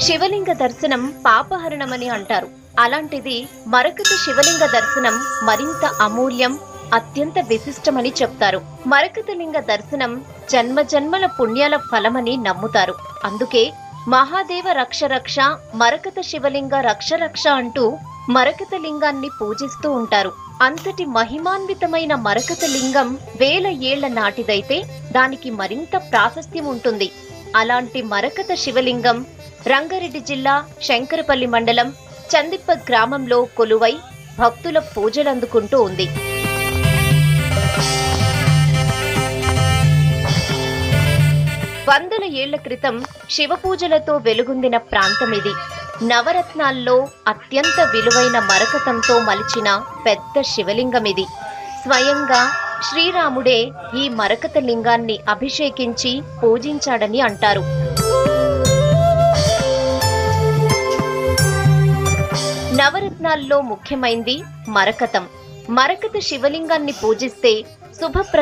శివలింగ దర్శనం పాపహరణమని అంటారు. అలాంటిది మరకత శివలింగ దర్శనం మరింత అమూల్యం, అత్యంత విశిష్టమని చెప్తారు. మరకత లింగ దర్శనం జన్మజన్మల పుణ్యాల ఫలమని నమ్ముతారు. అందుకే మహాదేవ రక్ష రక్ష, మరకత శివలింగ రక్ష రక్ష అంటూ మరకత లింగాన్ని పూజిస్తూ ఉంటారు. అంతటి మహిమాన్వితమైన మరకత లింగం 1000 ఏళ్ల నాటిదైతే దానికి మరింత ప్రాశస్త్యం ఉంటుంది. అలాంటి మరకత శివలింగం రంగారెడ్డి జిల్లా శంకరపల్లి మండలం చందిప్ప గ్రామంలో కొలువై భక్తుల పూజలందుకుంటూ ఉంది. వందల ఏళ్ల క్రితం శివ పూజలతో వెలుగొందిన ప్రాంతమిది. నవరత్నాల్లో అత్యంత విలువైన మరకతంతో మలిచిన పెద్ద శివలింగమిది. స్వయంగా శ్రీరాముడే ఈ మరకత లింగాన్ని అభిషేకించి పూజించాడని అంటారు. నవరత్నాల్లో ముఖ్యమైంది మరకతం. మరకత శివలింగాన్ని పూజిస్తే శుభప్ర